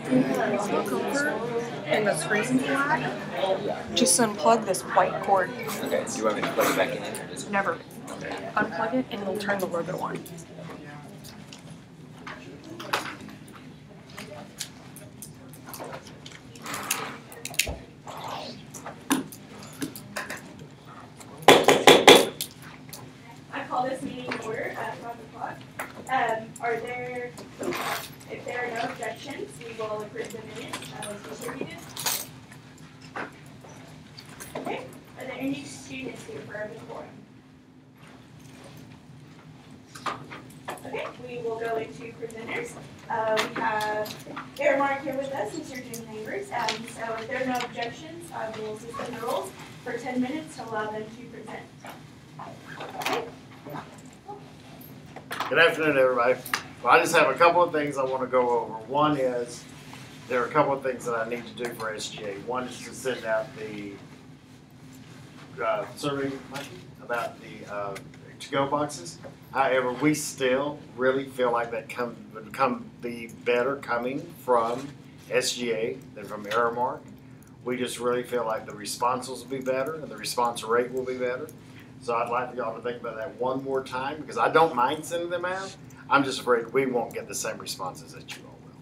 Still comfort and the screen's black. Just unplug this white cord. Okay, do you want me to plug it back in or just Never. Unplug it and it'll turn the logo on. I call this meeting to order at 5 o'clock. If there are no objections, we will approve the minutes as distributed. Okay, are there any students here for the forum? Okay, we will go into presenters. We have Aramark here with us, since you're doing neighbors. So if there are no objections, I will suspend the rules for 10 minutes to allow them to present. Okay. Good afternoon, everybody. Well, I just have a couple of things I want to go over. One is there are a couple of things that I need to do for SGA. One is to send out the survey about the to-go boxes. However, we still really feel like that would be better coming from SGA than from Aramark. We just really feel like the responses will be better and the response rate will be better. So I'd like for y'all to think about that one more time, because I don't mind sending them out. I'm just afraid we won't get the same responses that you all will.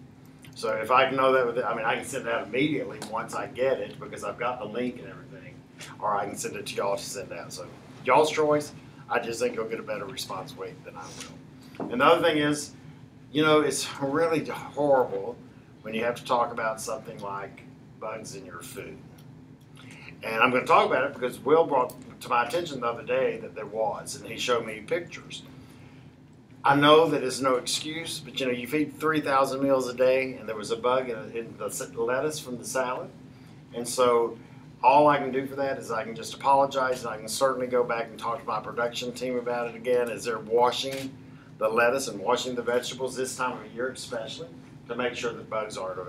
So if I can know that I can send it out immediately once I get it, because I've got the link and everything, or I can send it to y'all to send out. So y'all's choice. I just think you'll get a better response rate than I will. And the other thing is, it's really horrible when you have to talk about something like bugs in your food. And I'm going to talk about it because Will brought to my attention the other day that there was, and he showed me pictures. I know that it's no excuse, but you feed 3,000 meals a day, and there was a bug in the lettuce from the salad. And so all I can do for that is I can just apologize, and I can certainly go back and talk to my production team about it again as they're washing the lettuce and washing the vegetables this time of year especially, to make sure that bugs aren't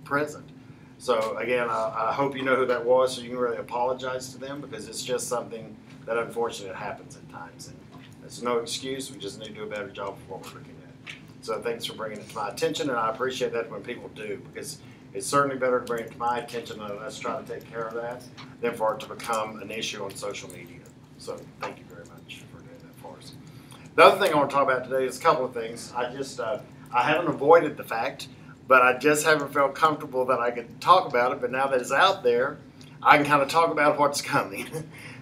present. So again, I hope you know who that was, so you can really apologize to them, because it's just something that unfortunately happens at times. And it's no excuse. We just need to do a better job of what we're looking at. So thanks for bringing it to my attention, and I appreciate that when people do, because it's certainly better to bring it to my attention and us try to take care of that than for it to become an issue on social media. So thank you very much for doing that for us. The other thing I want to talk about today is a couple of things. I haven't avoided the fact, but I just haven't felt comfortable that I could talk about it. But now that it's out there, I can kind of talk about what's coming.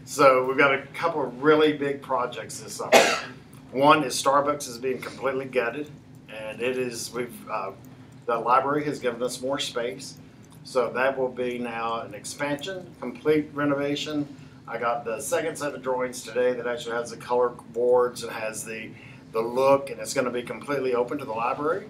So we've got a couple of really big projects this summer. One is Starbucks is being completely gutted, and the library has given us more space. So that will be now an expansion, complete renovation. I got the second set of drawings today that actually has the color boards and has the look, and it's going to be completely open to the library.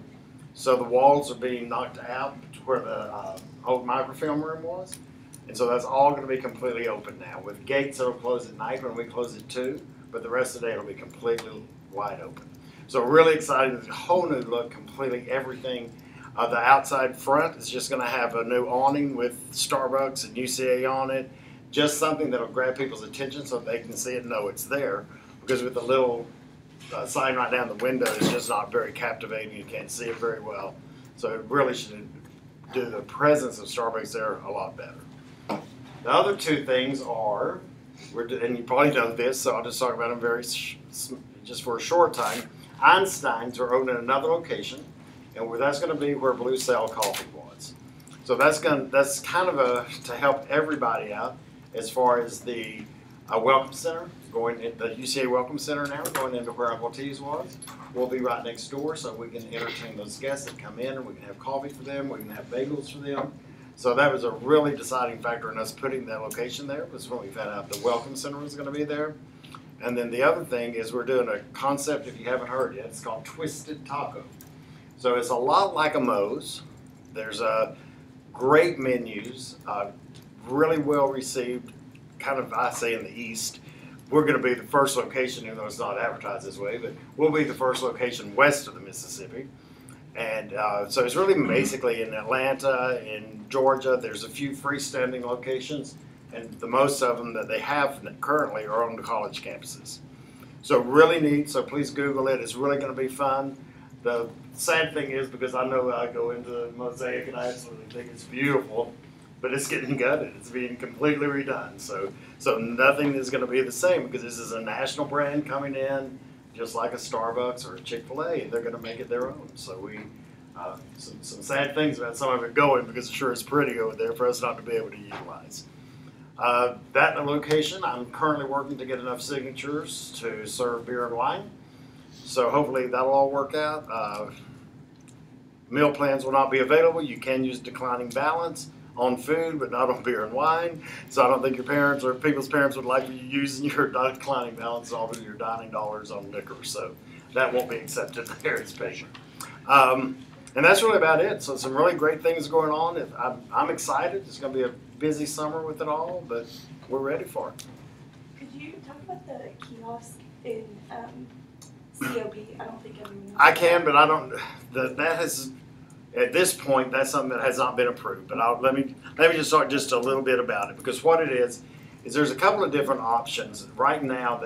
So the walls are being knocked out to where the old microfilm room was. And so that's all going to be completely open now, with gates that will close at night when we close at 2, but the rest of the day it'll be completely wide open. So really excited. It's a whole new look, completely everything. The outside front is just going to have a new awning with Starbucks and UCA on it. Just something that will grab people's attention so they can see it and know it's there. Because with the little sign right down the window, it's just not very captivating. You can't see it very well. So it really should do the presence of Starbucks there a lot better. The other two things are, and you probably know this, so I'll just talk about them just for a short time. Einstein's are opening another location, and that's going to be where Blue Cell Coffee was. So that's kind of to help everybody out as far as the Welcome Center, the UCA Welcome Center now, going into where Uncle T's was. We'll be right next door, so we can entertain those guests that come in, and we can have coffee for them, we can have bagels for them. So that was a really deciding factor in us putting that location there, was when we found out the Welcome Center was going to be there. And then the other thing is we're doing a concept, if you haven't heard yet, it's called Twisted Taco. So it's a lot like a Moe's. There's great menus, really well received, kind of, I say, in the East. We're going to be the first location, even though it's not advertised this way, but we'll be the first location west of the Mississippi. And so it's really basically in Atlanta, in Georgia. There's a few freestanding locations, and the most of them that they have currently are on the college campuses. So really neat, so please Google it. It's really going to be fun. The sad thing is, because I know I go into Mosaic and I absolutely think it's beautiful, but it's getting gutted. It's being completely redone. So nothing is going to be the same because this is a national brand coming in, just like a Starbucks or a Chick-fil-A, and they're going to make it their own. So we, some sad things about some of it going because it sure is pretty over there for us not to be able to utilize. That location, I'm currently working to get enough signatures to serve beer and wine. So hopefully that'll all work out. Meal plans will not be available. You can use declining balance on food, but not on beer and wine. So I don't think your parents or people's parents would like you using your declining balance off of your dining dollars on liquor. So that won't be accepted there as payment. And that's really about it. So some really great things going on. I'm excited. It's going to be a busy summer with it all, but we're ready for it. Could you talk about the kiosk in COB? I don't think everyone. I can, but I don't. That has, at this point, that's something that has not been approved. But let me just talk just a little bit about it, because what it is there's a couple of different options. Right now,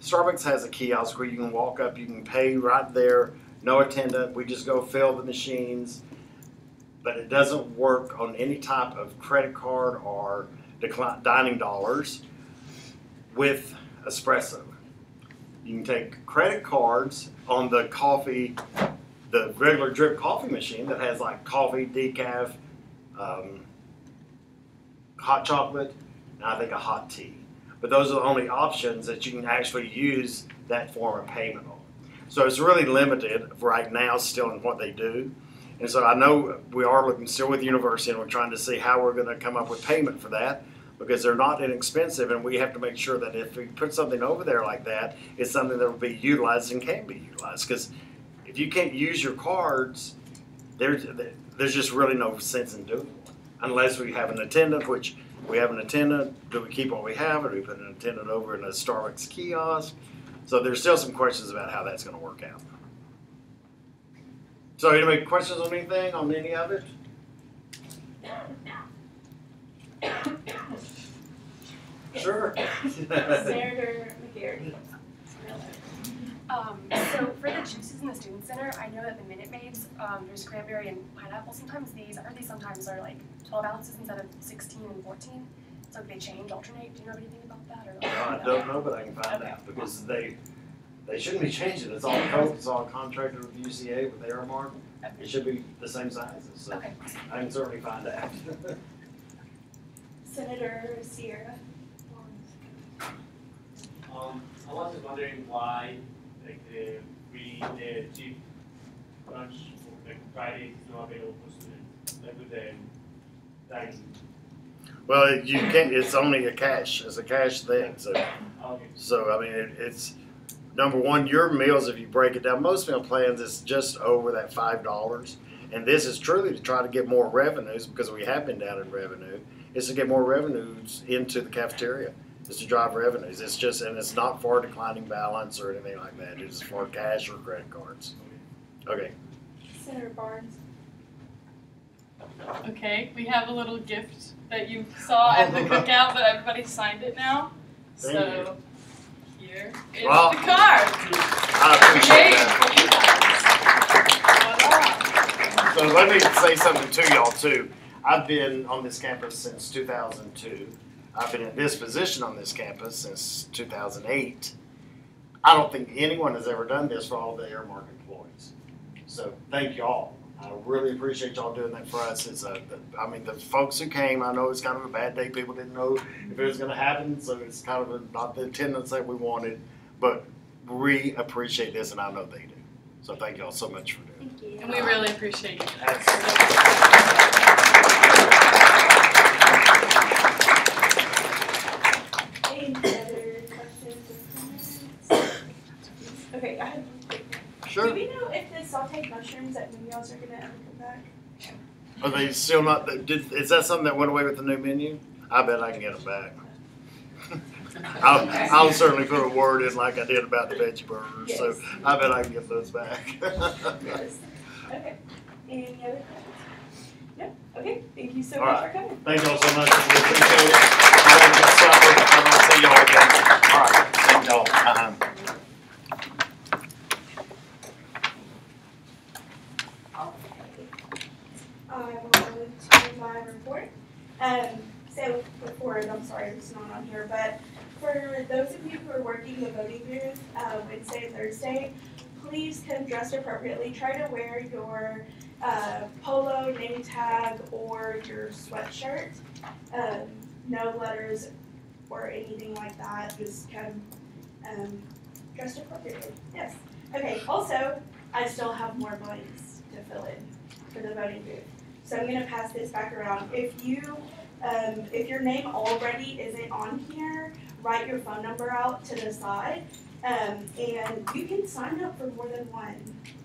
Starbucks has a kiosk where you can walk up, you can pay right there, no attendant. We just go fill the machines, but it doesn't work on any type of credit card or dining dollars with espresso. You can take credit cards on the coffee, the regular drip coffee machine that has like coffee, decaf, hot chocolate, and I think a hot tea. But those are the only options that you can actually use that form of payment on. So it's really limited right now still in what they do. And so I know we are looking still with the university, and we're trying to see how we're going to come up with payment for that, because they're not inexpensive, and we have to make sure that if we put something over there like that, it's something that will be utilized and can be utilized. Because if you can't use your cards, there's just really no sense in doing it, unless we have an attendant, which we have an attendant. Do we keep what we have, or do we put an attendant over in a Starbucks kiosk? So there's still some questions about how that's going to work out. So any questions on anything, on any of it? Sure. Senator McGarry. So for the juices in the student center, I know that the Minute Maids, there's cranberry and pineapple. Sometimes sometimes are like 12 ounces instead of 16 and 14. So they change, alternate. Do you know anything about that? Or I don't know, but I can find out, because they shouldn't be changing. It's all Coke. It's all contracted with UCA with Aramark. It should be the same sizes. So okay. I can certainly find out. Senator Sierra. I was just wondering why, like, the cheap lunch, like Fridays is not available for students, like with the dining. Well, you can't. It's only it's a cash thing. So, Okay. I mean, it's number one. Your meals, if you break it down, most meal plans is just over that $5, and this is truly to try to get more revenues, because we have been down in revenue. Is to get more revenues into the cafeteria. Is to drive revenues. It's just, and it's not for declining balance or anything like that. It's for cash or credit cards. Okay. Senator Barnes. Okay, we have a little gift that you saw at the cookout, but everybody signed it now. Thank So here is the Well, card. I appreciate that. Voila. So let me say something to y'all too. I've been on this campus since 2002. I've been in this position on this campus since 2008. I don't think anyone has ever done this for all the Aramark employees. So thank y'all. I really appreciate y'all doing that for us. I mean, the folks who came, I know it's kind of a bad day. People didn't know if it was going to happen, so it's kind of not the attendance that we wanted. But we appreciate this, and I know they do. So thank y'all so much for doing it. Thank you. And we really appreciate it. Any other questions or comments? Okay, I have one quick one. Sure. Do we know if the sauteed mushrooms at Munoz are gonna ever come back? Are they still not? Is that something that went away with the new menu? I bet I can get them back. I'll certainly put a word in like I did about the veggie burgers. Yes. So I bet I can get those back. Yes. Okay. Any other questions? No? Okay, thank you so All much right. for coming. Thank y'all so much. We appreciate it. I want to get started. I want to see y'all again. All right. Thank y'all. I will go to my report. So before, I'm sorry, it's not on here, but for those of you who are working the voting booth Wednesday and Thursday, please come dressed appropriately. Try to wear your polo, name tag, or your sweatshirt. No letters or anything like that. Just come dressed appropriately. Yes. Okay. Also, I still have more blanks to fill in for the voting booth. So I'm going to pass this back around. If your name already isn't on here, write your phone number out to the side, and you can sign up for more than one,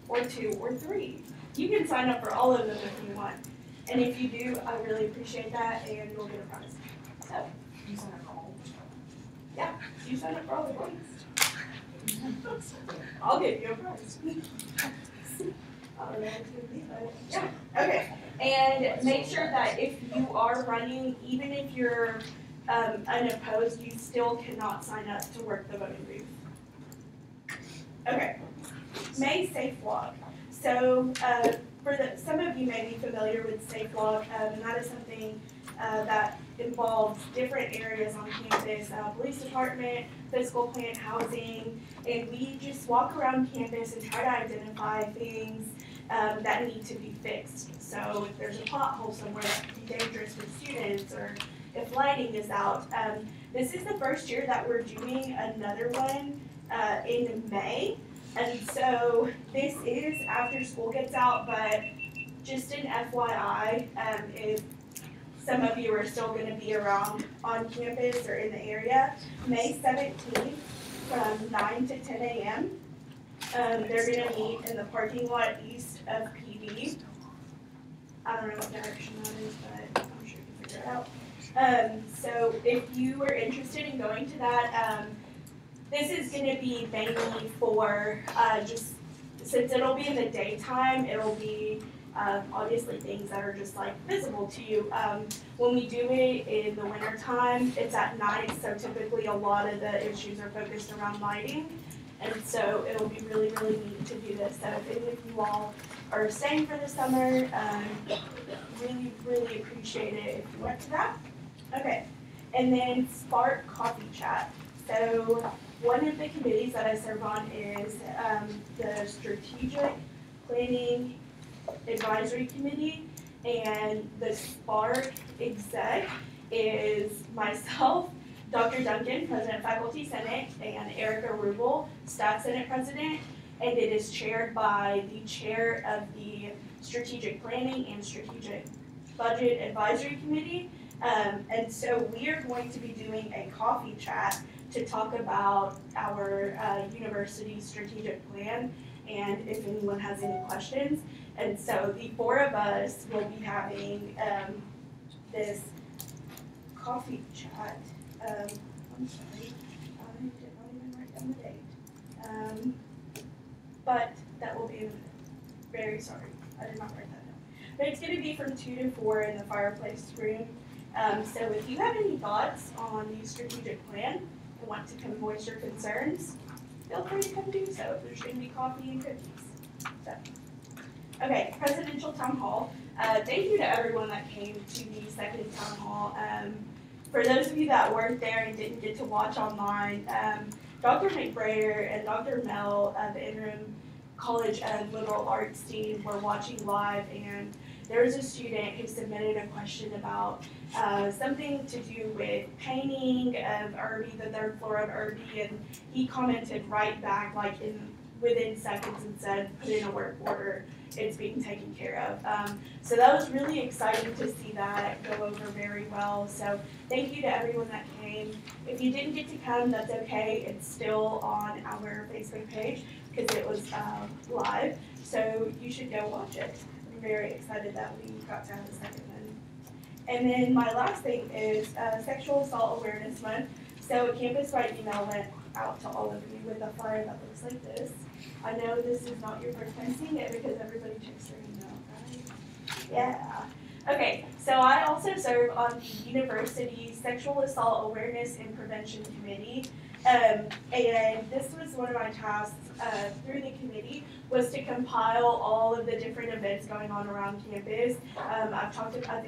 or two, or three. You can sign up for all of them if you want. And if you do, I really appreciate that, and you'll get a prize. So, You sign up for all of them. yeah, you sign up for all the ones. I'll give you a prize. I don't know what it's gonna be, but yeah. Okay. And make sure that if you are running, even if you're unopposed, you still cannot sign up to work the voting booth. Okay. May Safe Walk. So some of you may be familiar with Safe Walk, and that is something that involves different areas on campus, police department, physical plant, housing, and we just walk around campus and try to identify things that need to be fixed. So if there's a pothole somewhere that could be dangerous for students, or if lighting is out. This is the first year that we're doing another one in May. And so this is after school gets out, but just an FYI, if some of you are still going to be around on campus or in the area, May 17th from 9 to 10 a.m. They're going to meet in the parking lot east of PD. I don't know what direction that is, but I'm sure you can figure it out. So if you are interested in going to that, this is going to be mainly for just, since it'll be in the daytime, it'll be obviously things that are just like visible to you. When we do it in the winter time, it's at night, so typically a lot of the issues are focused around lighting. And so it'll be really, really neat to do this. So if any of you all are staying for the summer, really, really appreciate it if you went to that. Okay, and then Spark Coffee Chat. So one of the committees that I serve on is the Strategic Planning Advisory Committee, and the Spark exec is myself, Dr. Duncan, President Faculty Senate, and Erica Rubel, Staff Senate President, and it is chaired by the chair of the Strategic Planning and Strategic Budget Advisory Committee. And so we are going to be doing a coffee chat to talk about our university strategic plan, and if anyone has any questions. And so the four of us will be having this coffee chat. I'm sorry, I did not even write down the date. But that will be, very sorry, I did not write that down. But it's going to be from 2 to 4 in the fireplace room. So if you have any thoughts on the strategic plan and want to come voice your concerns, feel free to come do so. There's going to be coffee and cookies. So, okay, Presidential Town Hall. Thank you to everyone that came to the second Town Hall. For those of you that weren't there and didn't get to watch online, Dr. McBrayer and Dr. Mel of the Interim College of Liberal Arts team were watching live, and there was a student who submitted a question about something to do with painting of Irby, the third floor of Irby, and he commented right back, like within seconds, and said, put in a work order, it's being taken care of. So that was really exciting to see that go over very well. So thank you to everyone that came. If you didn't get to come, that's okay. It's still on our Facebook page because it was live. So you should go watch it. I'm very excited that we got to have a second one. And then my last thing is Sexual Assault Awareness Month. So a campus-wide email went out to all of you with a flyer that looks like this. I know this is not your first time seeing it because everybody checks their email, right? Yeah. Okay, so I also serve on the university's Sexual Assault Awareness and Prevention Committee. And this was one of my tasks through the committee, was to compile all of the different events going on around campus. I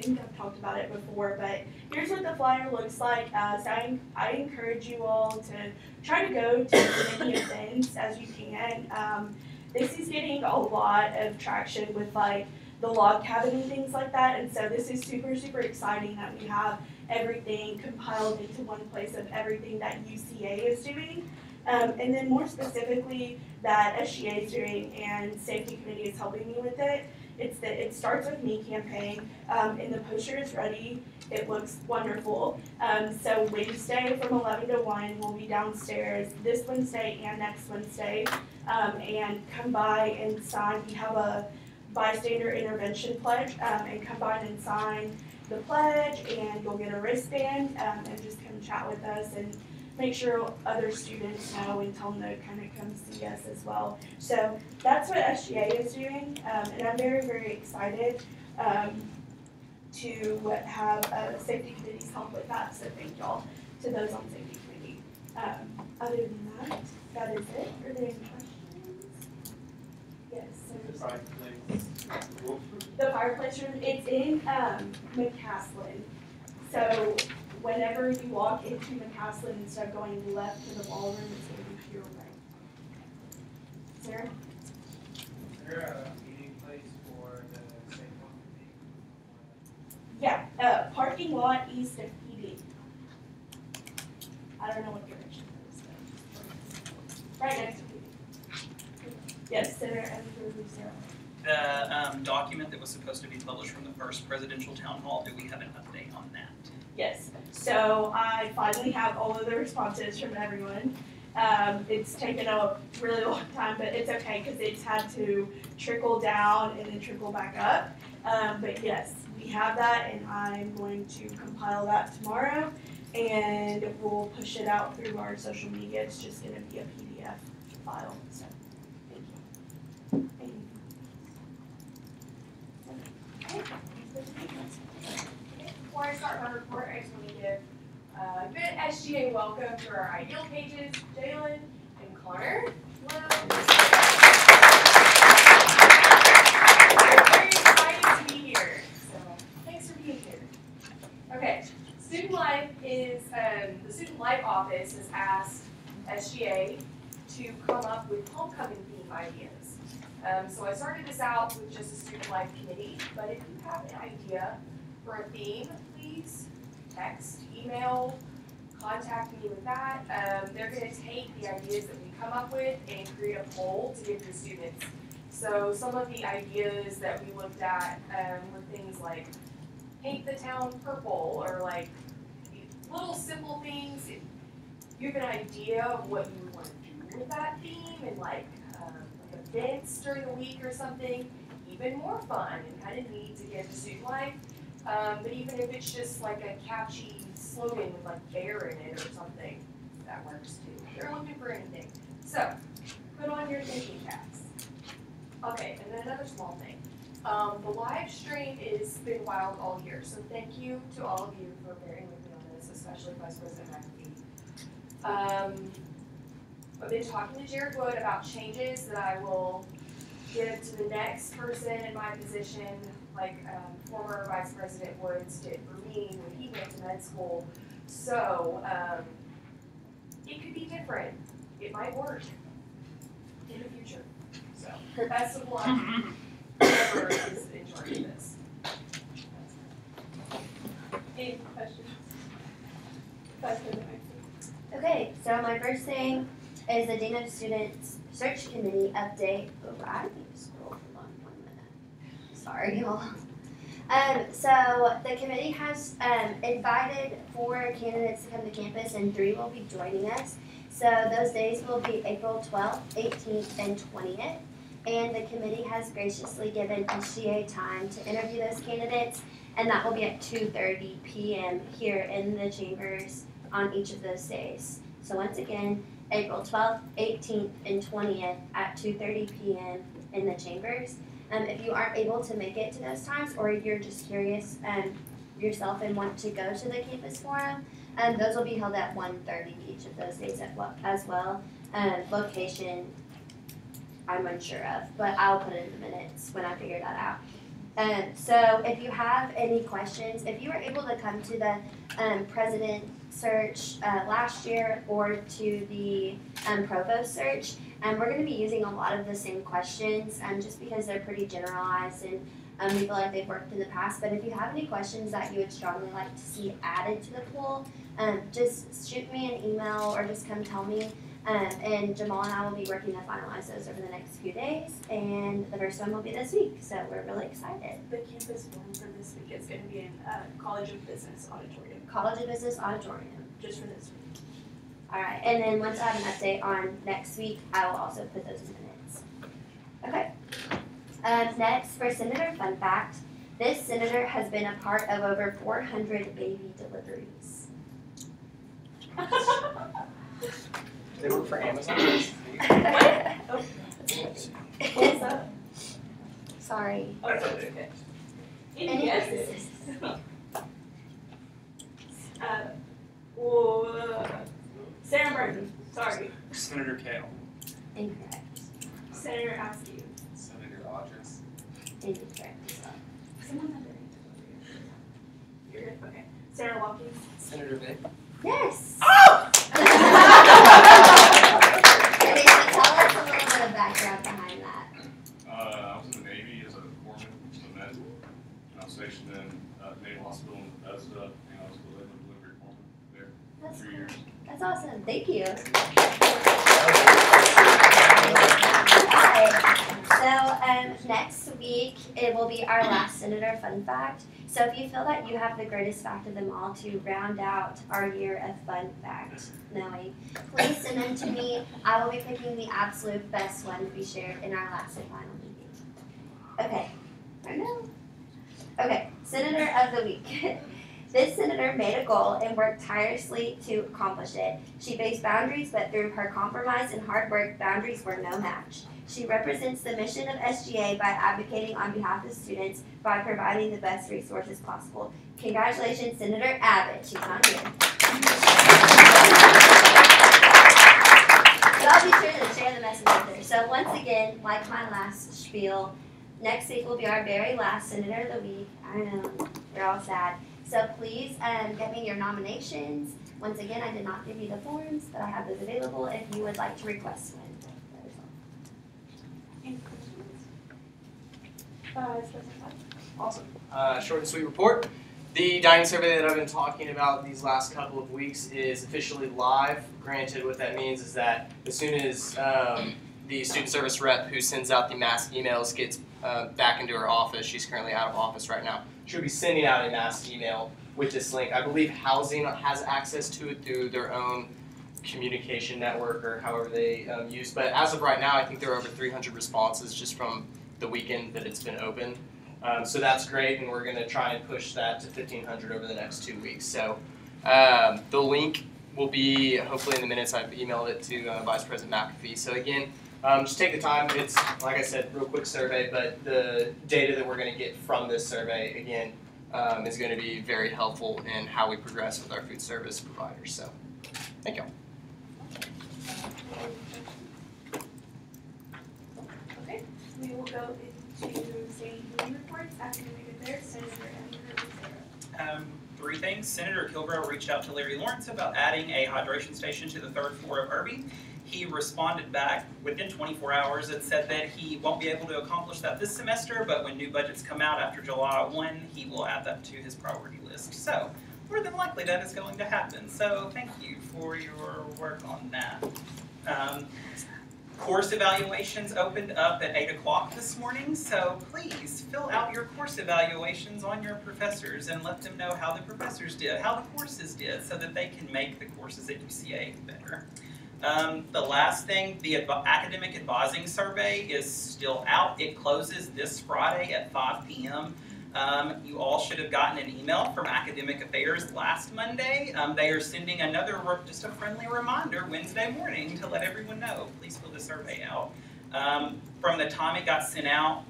think I've talked about it before, but here's what the flyer looks like. So I encourage you all to try to go to as many events as you can. This is getting a lot of traction with like the log cabin and things like that, and so this is super, super exciting that we have everything compiled into one place of everything that UCA is doing. And then more specifically that SGA is doing, and safety committee is helping me with it. It's the It Starts With Me campaign, and the poster is ready. It looks wonderful. So Wednesday from 11 to 1, we'll be downstairs this Wednesday and next Wednesday, and come by and sign. We have a bystander intervention pledge, and come by and sign the pledge, and you'll get a wristband, and just come chat with us and make sure other students know and tell them to kind of come see us as well. So that's what SGA is doing, and I'm very, very excited to have safety committees help with that. So thank y'all to those on safety committee. Other than that, that is it. Are there any questions? Yes. So the fireplace room, it's in McCaslin. So whenever you walk into McCaslin, instead of going left to the ballroom, it's going to be to your right. Sarah? Is there a meeting place for the safe one meeting? Yeah, parking lot east of PD. I don't know what direction it is, but right next to PD. Yes, Senator Andrew Sarah. The document that was supposed to be published from the first presidential town hall, do we have an update on that? Yes, so I finally have all of the responses from everyone. It's taken a really long time, but it's okay because it's had to trickle down and then trickle back up. But yes, we have that, and I'm going to compile that tomorrow, and we'll push it out through our social media. It's just going to be a PDF file, so thank you. Before I start my report, I just want to give a good SGA welcome to our ideal pages, Jalen and Connor. Hello. We're very excited to be here, so thanks for being here. Okay, student life is, the student life office has asked SGA to come up with homecoming theme ideas. So I started this out with just a student life committee, but if you have an idea for a theme, please text, email, contact me with that. They're going to take the ideas that we come up with and create a poll to give to students. So some of the ideas that we looked at were things like paint the town purple, or like little simple things. If you have an idea of what you want to do with that theme, and like events during the week or something, even more fun and kind of neat to give to student life. But even if it's just like a catchy slogan with like bear in it or something, that works too. They're looking for anything. So, put on your thinking caps. Okay, and then another small thing. The live stream has been wild all year, so thank you to all of you for bearing with me on this, especially Vice President McAfee. I've been talking to Jared Wood about changes that I will give to the next person in my position, like former Vice President Woods did for me when he went to med school. So it could be different. It might work in the future. So best of luck, whoever is in charge of this. Any questions? Vice President McAfee. Okay, so my first thing is the Dean of Students Search Committee update. Oh, I need to scroll for 1 minute. Sorry, y'all. So the committee has invited 4 candidates to come to campus, and 3 will be joining us. So those days will be April 12th, 18th, and 20th. And the committee has graciously given SGA time to interview those candidates, and that will be at 2:30 p.m. here in the chambers on each of those days. So once again, April 12th, 18th, and 20th at 2:30 p.m. in the chambers. If you aren't able to make it to those times, or you're just curious yourself and want to go to the campus forum, Those will be held at 1:30 each of those days as well. Location, I'm unsure of, but I'll put it in the minutes when I figure that out. So if you have any questions, if you were able to come to the president search last year or to the provost search, we're going to be using a lot of the same questions just because they're pretty generalized and we feel like they've worked in the past. But if you have any questions that you would strongly like to see added to the pool, just shoot me an email or just come tell me. And Jamal and I will be working to finalize those over the next few days, and the first one will be this week, so we're really excited. The campus forum for this week is going to be in College of Business Auditorium. College of Business Auditorium. Just for this week. Alright, and then once I have an update on next week, I will also put those in the minutes. Okay. Next, for Senator Fun Fact, this senator has been a part of over 400 baby deliveries. They work for Amazon. Sorry. Oh, it's okay. Any Yes. Sarah Martin, sorry. Senator Kale. Incorrect. Senator Askew. Senator Odris. Incorrect. Someone under You're good, okay. Sarah Watkins. Senator Vick. Yes! Oh! Okay, so tell us a little bit of background behind that. I was in the Navy as a corpsman, a med, and I was stationed in Naval Hospital in Bethesda, and I was the labor delivery foreman there That's for 3 cool. years. That's awesome. Thank you. Alright, so next week it will be our last Senator Fun Fact. So if you feel that you have the greatest fact of them all to round out our year of fun fact knowing, please send them to me. I will be picking the absolute best one to be shared in our last and final meeting. Okay, I know. Okay, Senator of the Week. This senator made a goal and worked tirelessly to accomplish it. She faced boundaries, but through her compromise and hard work, boundaries were no match. She represents the mission of SGA by advocating on behalf of students by providing the best resources possible. Congratulations, Senator Abbott. She's not here. But I'll be sure to share the message with her. So once again, like my last spiel, next week will be our very last Senator of the Week. I know, we're all sad. So please get me your nominations. Once again, I did not give you the forms, but I have those available if you would like to request one. Any questions? Awesome. Short and sweet report. The dining survey that I've been talking about these last couple of weeks is officially live. Granted, what that means is that as soon as the student service rep who sends out the mass emails gets back into her office, she's currently out of office right now, she'll be sending out a mass email with this link. I believe Housing has access to it through their own communication network or however they use. But as of right now, I think there are over 300 responses just from the weekend that it's been open. So that's great, and we're going to try and push that to 1,500 over the next 2 weeks. So the link will be hopefully in the minutes. I've emailed it to Vice President McAfee. So again, just take the time. It's, like I said, real quick survey, but the data that we're going to get from this survey, again, is going to be very helpful in how we progress with our food service providers. So thank you. Okay, we will go into saying meeting reports, academic affairs, Senator Sarah. 3 things. Senator Kilbrough reached out to Larry Lawrence about adding a hydration station to the 3rd floor of Irby. He responded back within 24 hours and said that he won't be able to accomplish that this semester, but when new budgets come out after July 1, he will add that to his priority list. So more than likely that is going to happen. So thank you for your work on that. Course evaluations opened up at 8 o'clock this morning, so please fill out your course evaluations on your professors and let them know how the professors did, how the courses did, so that they can make the courses at UCA better. The last thing, the academic advising survey is still out. It closes this Friday at 5 p.m. You all should have gotten an email from Academic Affairs last Monday. They are sending another, just a friendly reminder Wednesday morning to let everyone know. Please fill the survey out. From the time it got sent out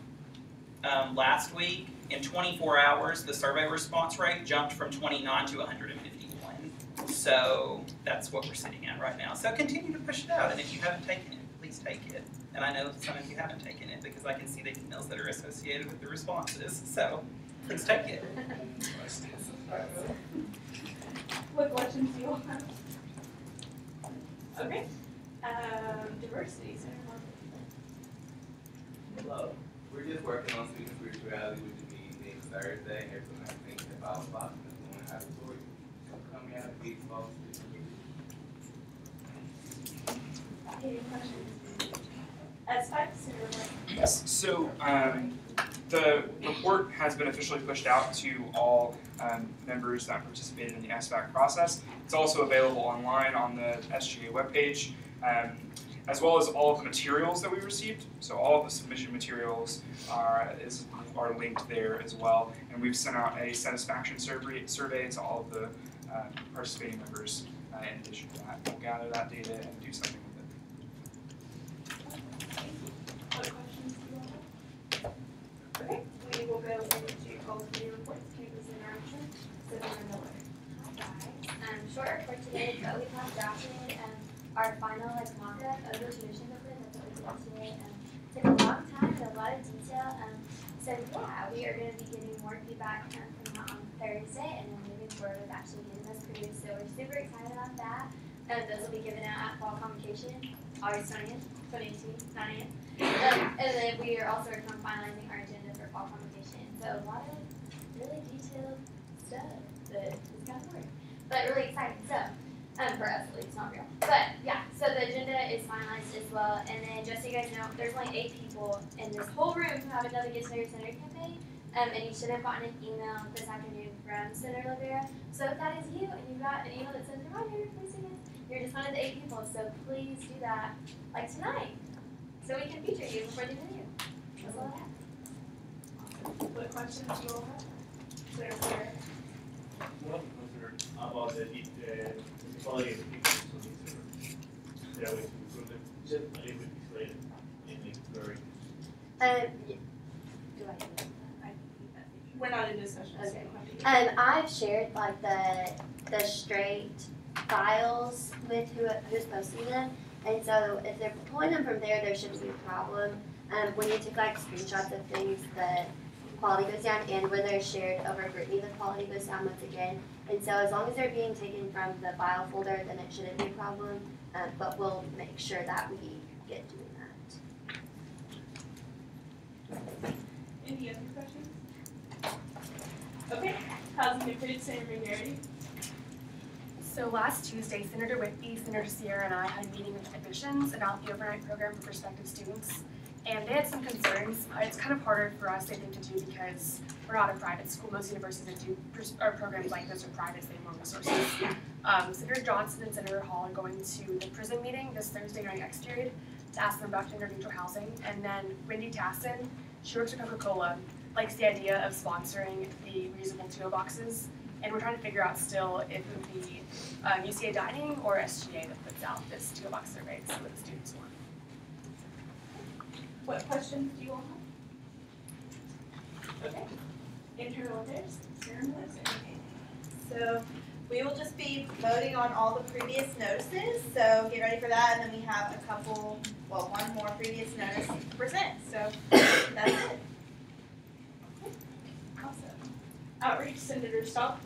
last week, in 24 hours, the survey response rate jumped from 29 to 151. So that's what we're sitting at right now. So continue to push it out, and if you haven't taken it, please take it. And I know some of you haven't taken it because I can see the emails that are associated with the responses. So please take it. What questions do you all have? Okay. Diversity, Senator Hello. We're just working on student spirituality, which will be next Thursday, April 19th at 5 o'clock. That's the one out for you. So come out and be involved. Any questions? As Senator Yes, so the report has been officially pushed out to all members that participated in the SBAC process. It's also available online on the SGA webpage, as well as all of the materials that we received. So all of the submission materials are linked there as well. And we've sent out a satisfaction survey to all of the participating members in addition to that. We'll gather that data and do something with it. What questions do you all have? Okay, we will go into all three reports. Campus interaction. Senator Miller. Hi guys. Short report today, but we have drafted our final mock-up of the tuition booklet that we did today. Took a long time and a lot of detail. So yeah, we are going to be getting more feedback from that on Thursday, and then moving forward with actually getting this produced. So we're super excited about that. Those will be given out at fall convocation, August 20th, 2018, 9 a.m. And then we are also working on finalizing our agenda for fall convocation. So a lot of really detailed stuff that is kind of boring, but really exciting. So for us at least, not real. But yeah, so the agenda is finalized as well. And then just so you guys know, there's only 8 people in this whole room who haven't done the Get to Know Your Senator campaign. And you should have gotten an email this afternoon from Senator Rivera. So if that is you and you got an email that says, reminder, please do this, you're just one of the 8 people. So please do that like tonight, so we can feature you before the interview. That's all I have. What questions do you all have? Senator Rivera. One concern about the quality of the people, so these are there ways to improve them. Just a little bit explain in the very. Do I do it? We're not in discussion. Okay. I've shared like the straight files with who's posting them, and so if they're pulling them from there, there shouldn't be a problem. When you take like screenshots of things, the quality goes down, and when they're shared over GroupMe, the quality goes down once again. And so as long as they're being taken from the file folder, then it shouldn't be a problem. But we'll make sure that we get doing that. Any other questions? Okay. Housing and Food, Senator Garrity. So last Tuesday, Senator Whitby, Senator Sierra, and I had a meeting with admissions about the overnight program for prospective students. And they had some concerns. It's kind of harder for us, I think, to do because we're not a private school. Most universities that do programs like this are private, so they have more resources. Senator Johnson and Senator Hall are going to the PRISM meeting this Thursday during X period to ask them about gender-neutral housing. And then Wendy Tassin, she works for Coca-Cola, likes the idea of sponsoring the reusable to-go boxes. And we're trying to figure out still if it would be UCA Dining or SGA that puts out this to-go box survey to see what the students want. What questions do you all have? Okay. Internal affairs, Senator Melissa. So we will just be voting on all the previous notices. So get ready for that, and then we have a couple, well, one more previous notice to present. So that's it. Okay. Awesome. Outreach, Senator Stock.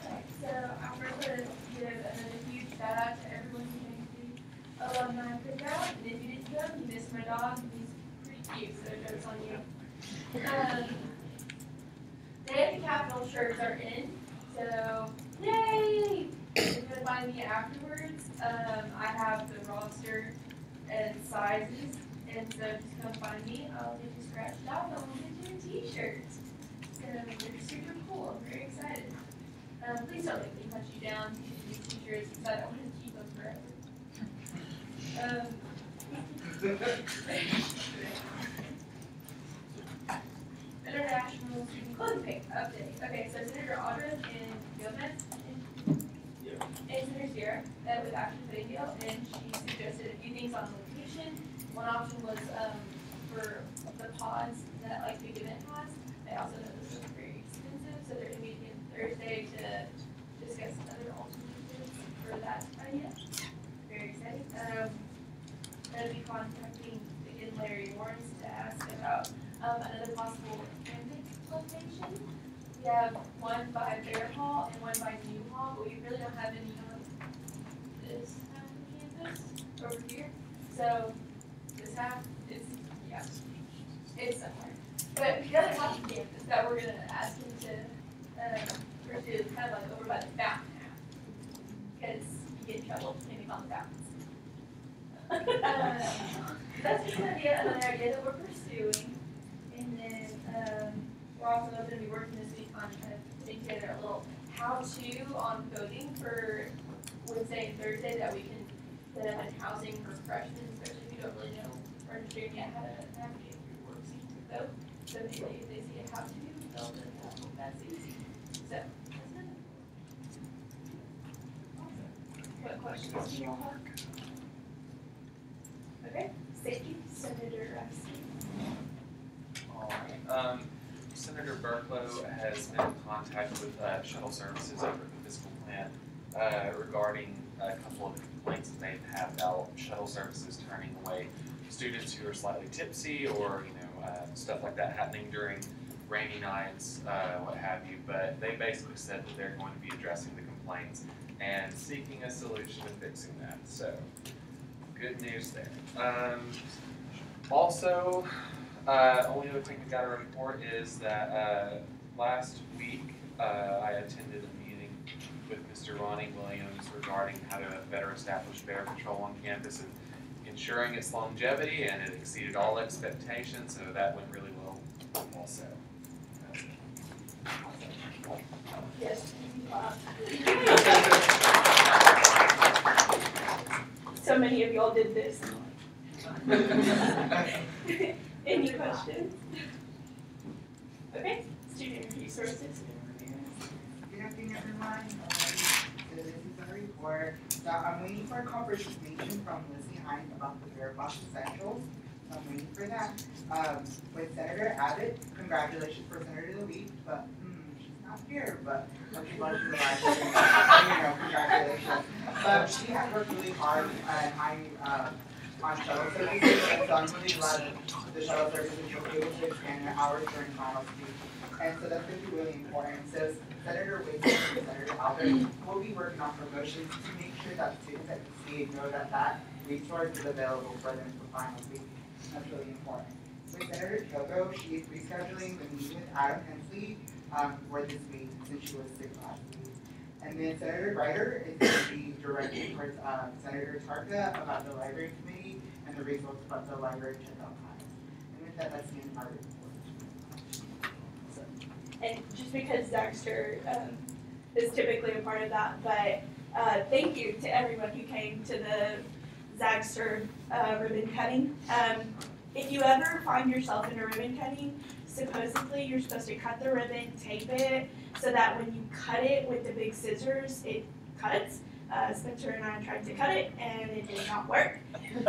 Okay, so I'm going to give another huge shout out to everyone who came to the alumni cookout. And if you didn't go, you missed my dog. He's pretty cute, so joke's on you. Day of the Capitol shirts are in, so yay! You're going to find me afterwards. I have the roster and sizes, and so just come find me. I'll get you scratched out, and we'll get you a t-shirt. So they're super cool. I'm very excited. Please don't make me hunt you down to get these t-shirts because I don't want to keep them forever. International Student Clothing Pick update. Okay, so Senator Audra and Gomez and Senator Sierra met with Action for the Deal, and she suggested a few things on location. One option was for the pods that like Big Event has. They also know this is very expensive, so they're going to be Thursday to We have one by Bear Hall and one by New Hall, but we really don't have any on this half of campus over here. So this half is, yeah, it's somewhere. But the other half of campus that we're gonna ask him to pursue is kind of like over by the fountain half. Because you get in trouble depending on the fountains. That's just gonna be another idea that we're pursuing. And then we're also going to be working this week on kind of putting together a little how-to on voting for Wednesday and Thursday that we can set up in housing for freshmen, especially if you don't really know or understand yet how to navigate through work season to vote. So maybe if they see a how-to, they'll just hope that's easy. So that's it. What questions do you all have? Okay, thank you, Senator Rusty. All right. Senator Berklow has been in contact with shuttle services over at the fiscal plant regarding a couple of complaints that they've had about shuttle services turning away students who are slightly tipsy or stuff like that happening during rainy nights, what have you. But they basically said that they're going to be addressing the complaints and seeking a solution and fixing that. So good news there. Also, only other thing we got to report is that last week I attended a meeting with Mr. Ronnie Williams regarding how to better establish bear patrol on campus and ensuring its longevity, and it exceeded all expectations, so that went really well also. Yes. So many of y'all did this. Any questions? Okay, student resources. Good afternoon, everyone. So this is a report. So I'm waiting for a confirmation from Lizzie Hines about the Bear Box Essentials. So I'm waiting for that. With Senator Abbott, congratulations for Senator of the Week, but she's not here, but she loves you live, congratulations. But she has worked really hard on shuttle services, and so I'm really glad that the shuttle services were able to expand their hours during finals week. And so that's going to be really important. So Senator Wiggins and Senator Albert will be working on promotions to make sure that students at the CA know that that resource is available for them for finals week. That's really important. With Senator Kyogo, she is rescheduling the meeting with Adam Hensley for this week since she was sick last week. And then Senator Ryder is going to be directing towards Senator Tarka about the library committee and the results about the library checkout times. And with that, that's the end of my report. And just because Dexter is typically a part of that, but thank you to everyone who came to the Zagster ribbon cutting. If you ever find yourself in a ribbon cutting, supposedly you're supposed to cut the ribbon, tape it, so that when you cut it with the big scissors, it cuts. Spencer and I tried to cut it, and it did not work.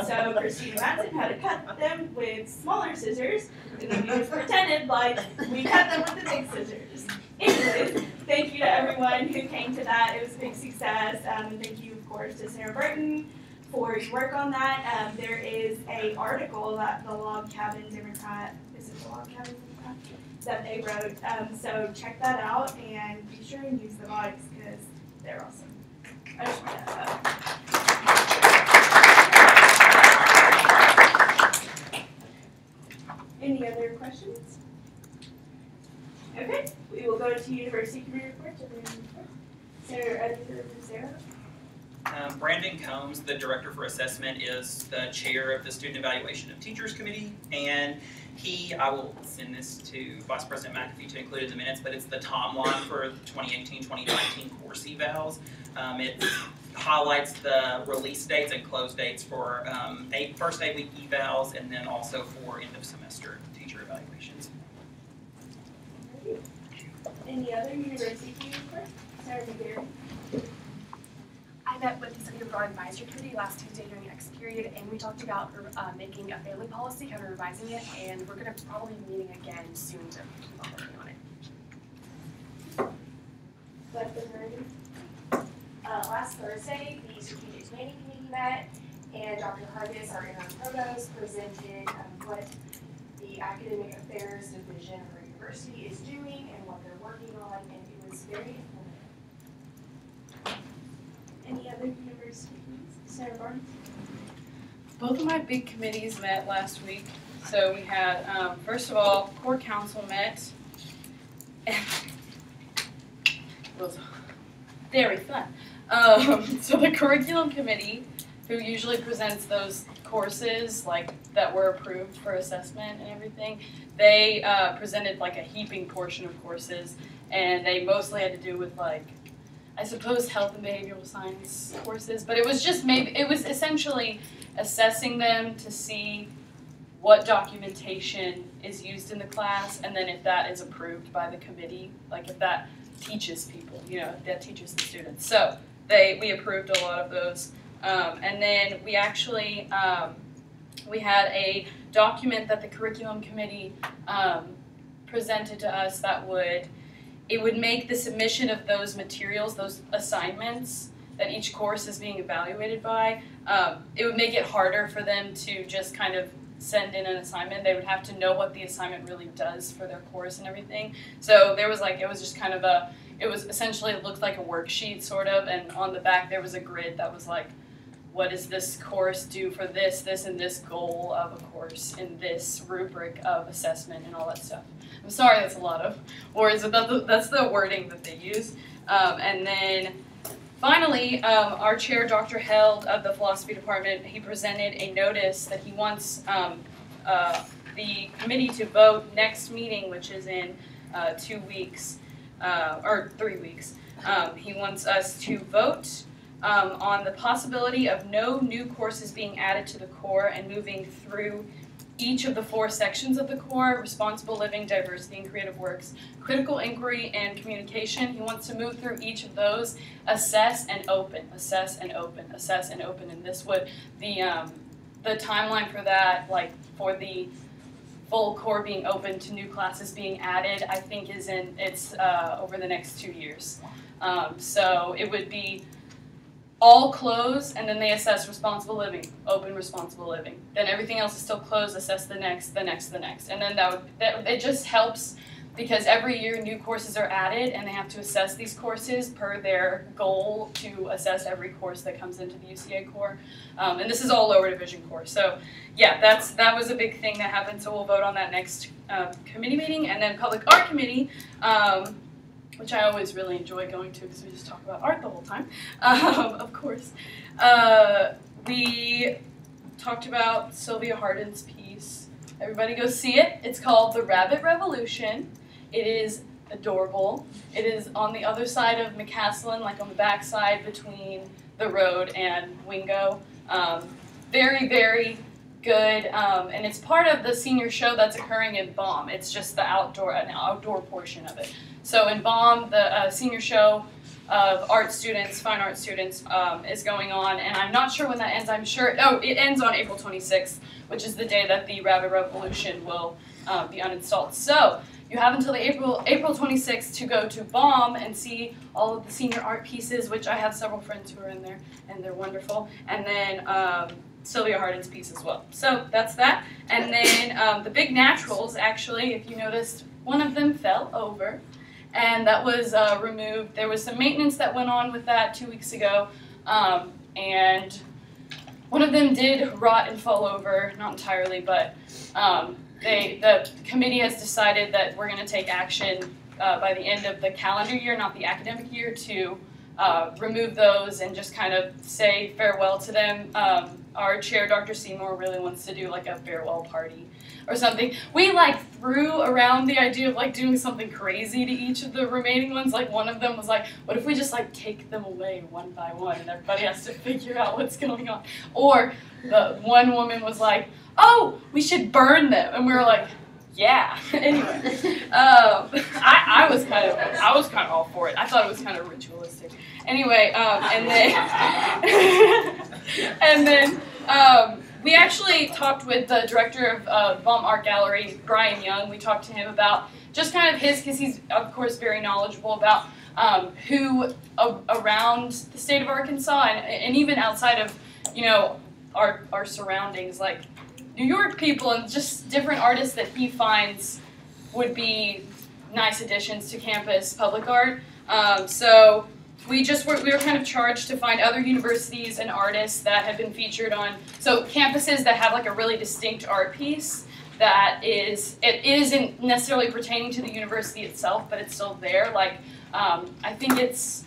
So Christina Madsen had to cut them with smaller scissors, and then we just pretended like we cut them with the big scissors. Anyways, thank you to everyone who came to that. It was a big success. And thank you, of course, to Sarah Burton for your work on that. There is an article that the Log Cabin Democrat, is it the Log Cabin Democrat? That they wrote. So check that out and be sure and use the logs because they're awesome. I just want to Any other questions? Okay, we will go to University Committee reports. Senator Edgar Rosero. Brandon Combs, the Director for Assessment, is the chair of the Student Evaluation of Teachers Committee, and I will send this to Vice President McAfee to include in the minutes, but it's the timeline for 2018-2019 course evals. It highlights the release dates and close dates for first 8-week evals, and then also for end of semester teacher evaluations. Any other university reports? Senator McGarry. I met with the Study Abroad Advisory Committee last Tuesday during the X period, and we talked about making a family policy, kind of revising it, and we're going to probably be meeting again soon to keep on working on it. Last Thursday, the Strategic Planning Committee met, and Dr. Hargis, our interim provost, presented what the Academic Affairs Division of our university is doing and what they're working on, and it was very informative. Any other university committees? Sarah Barnes? Both of my big committees met last week. So we had, first of all, core council met. And it was very fun. So the curriculum committee, who usually presents those courses like that were approved for assessment and everything, they presented like a heaping portion of courses, and they mostly had to do with like, I suppose, health and behavioral science courses, but it was just it was essentially assessing them to see what documentation is used in the class, and then if that is approved by the committee, like if that teaches people, if that teaches the students. So we approved a lot of those. And then we actually, we had a document that the curriculum committee presented to us that it would make the submission of those materials, those assignments that each course is being evaluated by, it would make it harder for them to just kind of send in an assignment. They would have to know what the assignment really does for their course and everything. So there was it was just kind of it was essentially, it looked like a worksheet sort of, and on the back there was a grid that was like, what does this course do for this, and this goal of a course in this rubric of assessment and all that stuff. I'm sorry, that's a lot of words, but that's the wording that they use. And then finally, our chair, Dr. Held of the philosophy department, he presented a notice that he wants the committee to vote next meeting, which is in 2 weeks, or 3 weeks. He wants us to vote on the possibility of no new courses being added to the core and moving through each of the 4 sections of the core: responsible living, diversity and creative works, critical inquiry, and communication. He wants to move through each of those, assess and open, assess and open, assess and open. And this would, the timeline for that, like for the full core being open to new classes being added, I think it's over the next 2 years. So it would be all close, and then they assess responsible living, open responsible living. Then everything else is still closed, assess the next, and then it just helps because every year new courses are added, and they have to assess these courses per their goal to assess every course that comes into the UCA core. And this is all lower division core. So yeah, that was a big thing that happened. So we'll vote on that next committee meeting, and then public art committee. Which I always really enjoy going to because we just talk about art the whole time, of course. We talked about Sylvia Hardin's piece. Everybody go see it. It's called The Rabbit Revolution. It is adorable. It is on the other side of McCaslin, like on the back side between the road and Wingo. Very, very good, and it's part of the senior show that's occurring in Baum. It's just an outdoor portion of it. So in Baum, the senior show of fine art students, is going on, and I'm not sure when that ends. I'm sure, it ends on April 26th, which is the day that the Rabbit Revolution will be uninstalled. So you have until April 26th to go to Baum and see all of the senior art pieces, which I have several friends who are in there, and they're wonderful. And then Sylvia Hardin's piece as well. So that's that. And then the big naturals, actually, if you noticed, one of them fell over, and that was removed. There was some maintenance that went on with that 2 weeks ago, and one of them did rot and fall over, not entirely, but the committee has decided that we're going to take action by the end of the calendar year, not the academic year, to remove those and just kind of say farewell to them. Our chair, Dr. Seymour, really wants to do like a farewell party or something. We threw around the idea of doing something crazy to each of the remaining ones. Like one of them was like, what if we just take them away one by one and everybody has to figure out what's going on? Or the one woman was like, oh, we should burn them, and we were like, yeah. Anyway, I was kind of all for it. I thought it was kind of ritualistic. Anyway, and then we actually talked with the director of Baum Art Gallery, Brian Young. We talked to him about just kind of because he's of course very knowledgeable about who around the state of Arkansas and even outside of our surroundings, like New York people and just different artists that he finds would be nice additions to campus public art. So we were kind of charged to find other universities and artists that have been featured on, so campuses that have like a really distinct art piece that it isn't necessarily pertaining to the university itself, but it's still there. Like, I think it's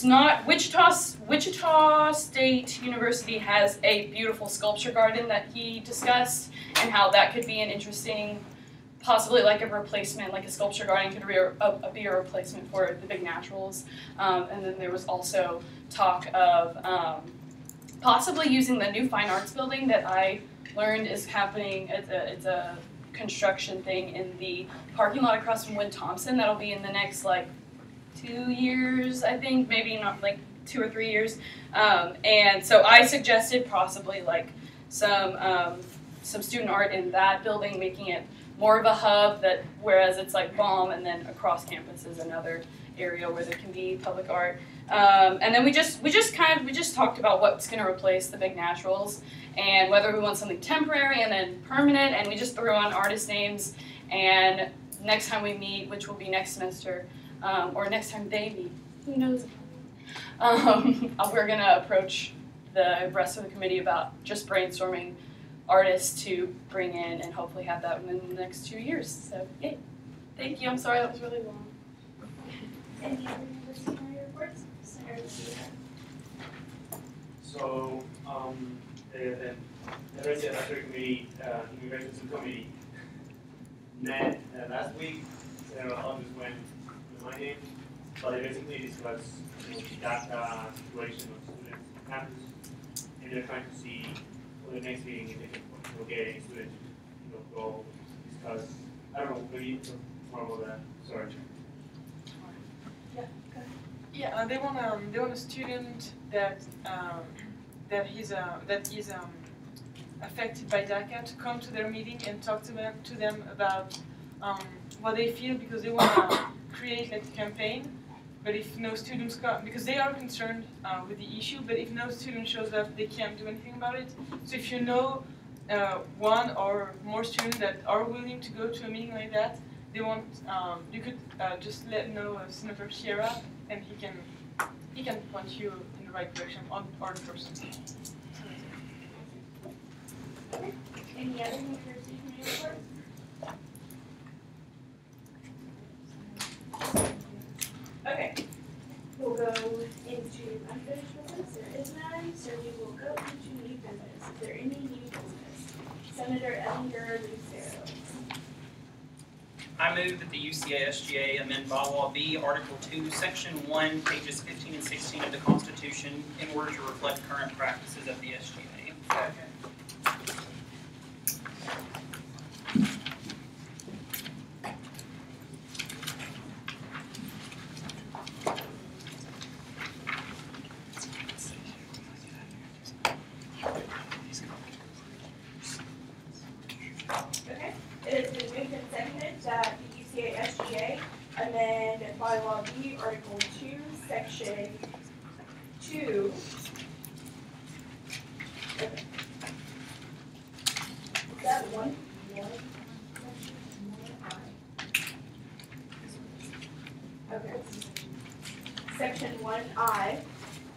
not, Wichita State University has a beautiful sculpture garden that he discussed, and how that could be an interesting, possibly like a replacement, like a sculpture garden could be a replacement for the Big Naturals. And then there was also talk of possibly using the new Fine Arts building that I learned is happening. It's a construction thing in the parking lot across from Wood Thompson. That'll be in the next like 2 years, I think, maybe not like 2 or 3 years. And so I suggested possibly like some student art in that building, making it more of a hub, that whereas it's like BOM, and then across campus is another area where there can be public art. And then we just talked about what's going to replace the Big Naturals, and whether we want something temporary and then permanent, and we just threw on artist names. And next time we meet, which will be next semester, or next time they meet, who knows? We're going to approach the rest of the committee about just brainstorming artists to bring in, and hopefully have that within the next 2 years. So, yeah. Thank you. I'm sorry that was really long. Any other university reports? So, the Resident Advisory Committee, Immigration Subcommittee met last week. Several others went under my name, but they basically discussed the data situation of students on campus, and they're trying to see for the next meeting if they can get any students to go discuss. I don't know, maybe more about that. Sorry. Yeah, go ahead. Yeah, they want a student that is affected by DACA to come to their meeting and talk to them about what they feel, because they want to create like a campaign. But if no students come, because they are concerned with the issue, but if no student shows up, they can't do anything about it. So if you know one or more students that are willing to go to a meeting like that, they want you could just let know Senator Sierra, and he can point you in the right direction or the person. Okay. Any other university committee reports? Okay, we'll go into unfinished business. There is none, so we will go into new business. Is there any new business? Senator Ellinger Lucero. I move that the UCA SGA amend bylaw B, Article 2, Section 1, pages 15 and 16 of the Constitution in order to reflect current practices of the SGA. Second. Okay, it has been moved and seconded that the UCA SGA amend bylaw B, Article 2, Section 2. Okay. Is that one? Okay. Section 1I,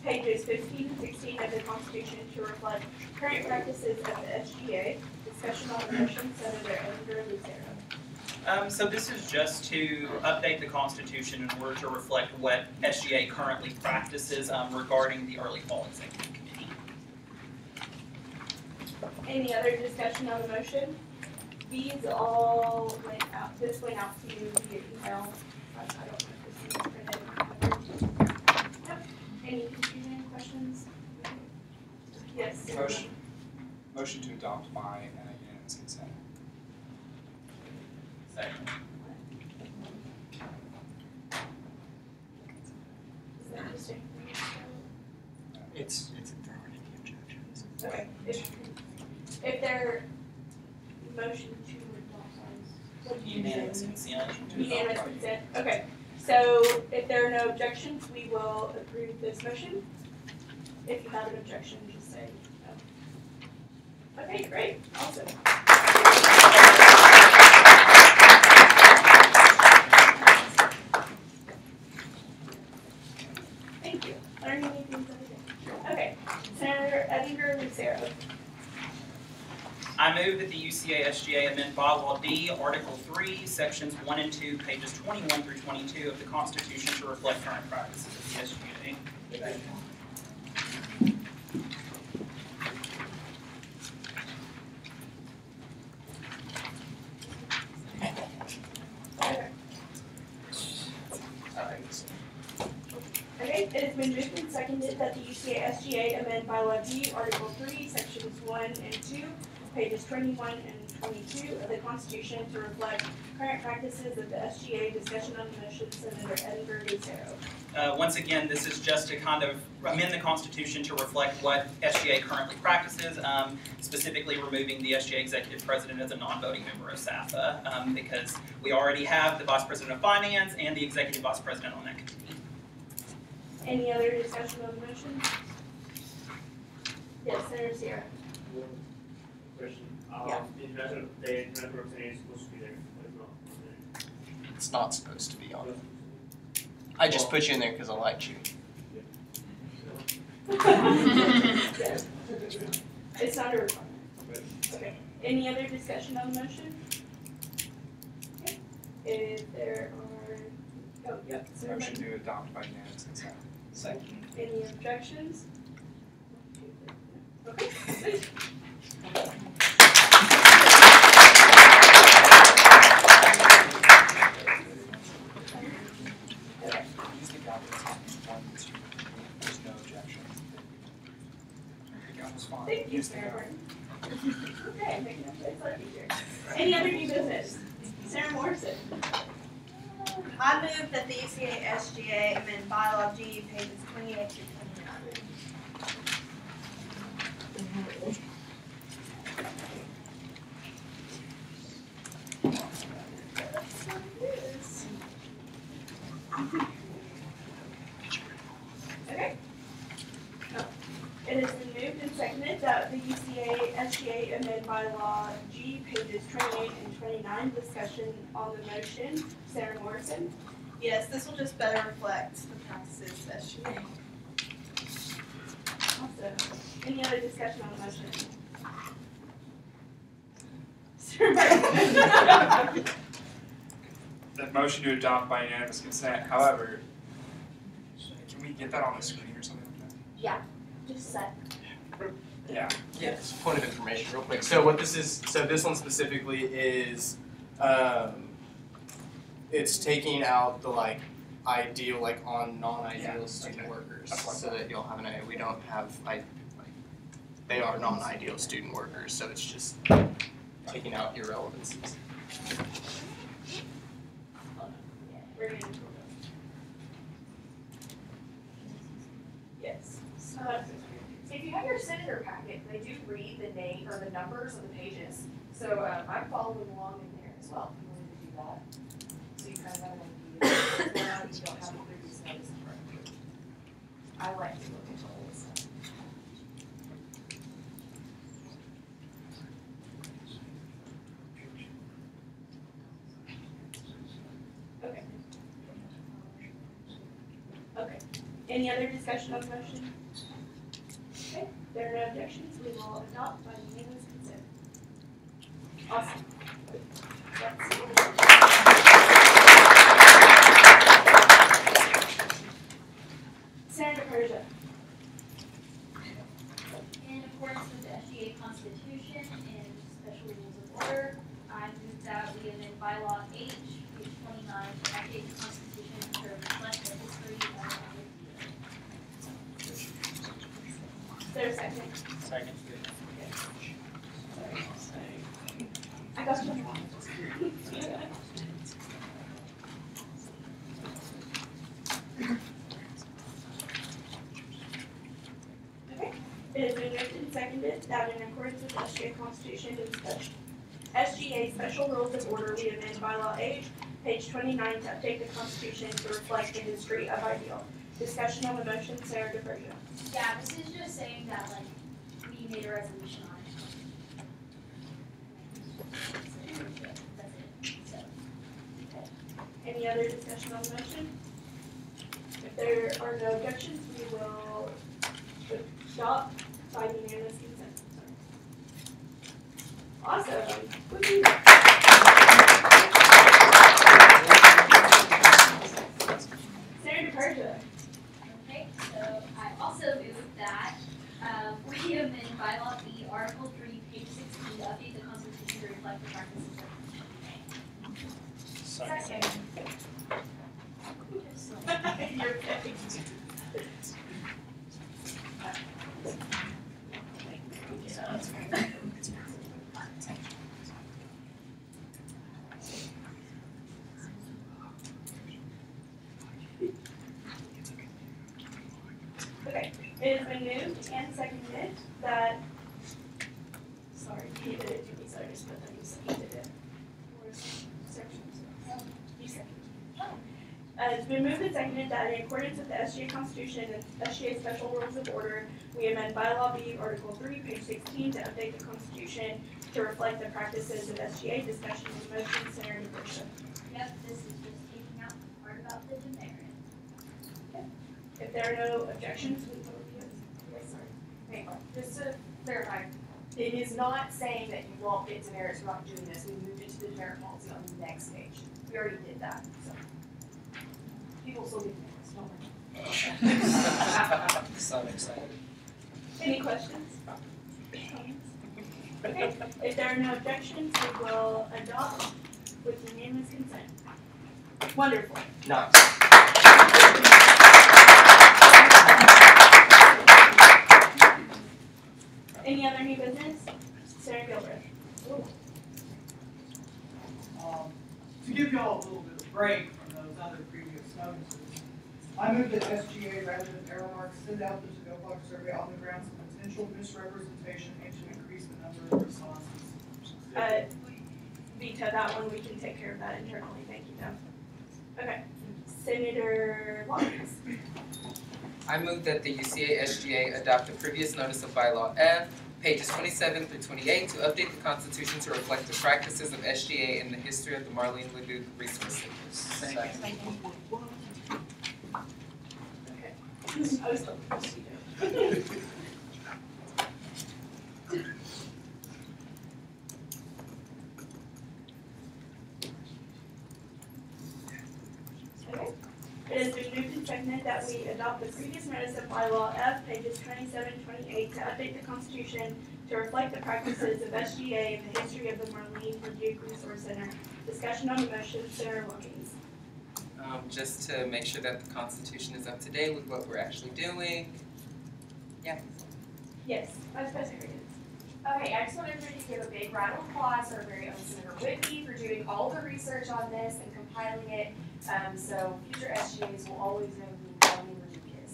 pages 15 and 16 of the Constitution to reflect current practices of the SGA. Discussion on the motion, Senator Ellinger Lucero. So this is just to update the Constitution in order to reflect what SGA currently practices regarding the early fall executive committee. Any other discussion on the motion? These all went out, this went out to you via email. I don't know if this is printed. Yep. Any confusion, questions? Yes. Motion to adopt by unanimous consent. Second. Is that distinct? It's if there aren't any objections. Okay. If there, motion to adopt, what did you say? Unanimous consent. Unanimous consent, okay. So if there are no objections, we will approve this motion. If you have an objection, just say no. Okay, great, awesome. that the UCA SGA amend bylaw D, Article 3, Sections 1 and 2, pages 21 through 22 of the Constitution to reflect current practices of the SGA. Okay, it has been moved and seconded that the UCA SGA amend bylaw D, Article 3, Sections 1 and 2, pages 21 and 22 of the Constitution to reflect current practices of the SGA. Discussion on the motion, Senator Edinburgh Lucero. Once again, this is just to kind of amend the Constitution to reflect what SGA currently practices, specifically removing the SGA Executive President as a non-voting member of SAFA, because we already have the Vice President of Finance and the Executive Vice President on that committee. Any other discussion on the motion? Yes, Senator Sierra. Question. Yeah. The international representative is supposed to be there, but it's not. It's not supposed to be on. I just put you in there because I liked you. It's not a requirement. Okay. Any other discussion on the motion? Okay. If there are, Motion to adopt by unanimous consent. Second. Any objections? Okay. There's no objection. Thank you, Sarah. Okay, making up place like easier. Any other new business? Sarah Morrison. I move that the UCA SGA amend bylaw G, pages 28 through 29. Okay. It has been moved and seconded that the UCA SGA amend bylaw G, pages 28 and 29. Discussion on the motion. Sarah Morrison. Yes, this will just better reflect the practices of SGA. Awesome. Any other discussion on the motion? Sarah Morrison. The motion to adopt by unanimous consent, however, can we get that on the screen or something like that? Yeah, just a sec. Yeah. Yes, point of information real quick. So what this is, so this one specifically is, it's taking out the like ideal, like on non-ideal student workers, so that you'll have an idea. We don't have, they are non-ideal student workers, so it's just taking out irrelevancies. Yes. If you have your senator packet, they do read the name or the numbers of the pages. So I'm following along in there as well. If you wanted to do that, so you kind of have an idea. Now you don't have the previous notice in front of you. I like to look at all this stuff. Okay. Okay. Any other discussion on the motion? Okay. There are no objections. We will adopt by unanimous consent. Awesome. Senator Persia. In accordance with the SGA Constitution and special rules of order, I move that we amend bylaw H, page 29, to update the Constitution to reflect the history of Is there a second? Second. I got you. Okay. It has been moved and seconded that in accordance with the SGA Constitution and SGA Special Rules of Order, we amend bylaw H, page 29, to update the Constitution to reflect the history of ideal. Discussion on the motion, Sarah DeFergia. Yeah, this is just saying that, like, we made a resolution on it. That's it. So, Any other discussion on the motion? If there are no objections, we will adopt by unanimous consent. Awesome. Woo-hoo. Senator Persia. Okay, so I also move that we amend bylaw B, Article 3, page 16, to update the Constitution to reflect the practices of Second. You're okay. Okay, it has been moved and seconded that, sorry, he did it to me, so I just put that he did it. Where's sections? You seconded. It's been moved and seconded that in accordance with the SGA Constitution and SGA Special Rules of Order, we amend Bylaw B, Article 3, page 16, to update the Constitution to reflect the practices of SGA. Discussion and motion, Senator Persia. Yep, this is just taking out the part about the demerit. Okay. If there are no objections, we will review it. Yes, sorry. Hang on, just to clarify, it is not saying that you won't get demerits for not doing this. We moved it to the demerit policy on the next page. We already did that, so. People still get demerits, don't worry. So excited. Any questions? Comments? Okay, if there are no objections, we will adopt with unanimous consent. Wonderful. Nice. Any other new business? Senator Gilbert. To give y'all a little bit of break from those other previous notices, I move that SGA rather than Aramark send out the to-go box survey on the grounds of potential misrepresentation and to increase the number of responses. Veto that one, we can take care of that internally, thank you, Deb. Okay, Senator Lawrence. I move that the UCA SGA adopt the previous notice of bylaw F, pages 27 through 28, to update the Constitution to reflect the practices of SGA and the history of the Marlene Leduc Resource Centers. Okay. I was hoping to see Okay. It has been moved and seconded that we adopt the previous notice of bylaw F, pages 27 and 28, to update the Constitution to reflect the practices of SGA and the history of the Marlene Leduc Resource Center. Discussion on the motion, Senator Wilkins. Just to make sure that the Constitution is up to date with what we're actually doing. Yeah. Yes, Vice President Reagan. Okay, I just wanted to give a big round of applause to our very own Senator Whitney for doing all the research on this and compiling it, so future SGAs will always know who Marlene Leduc is.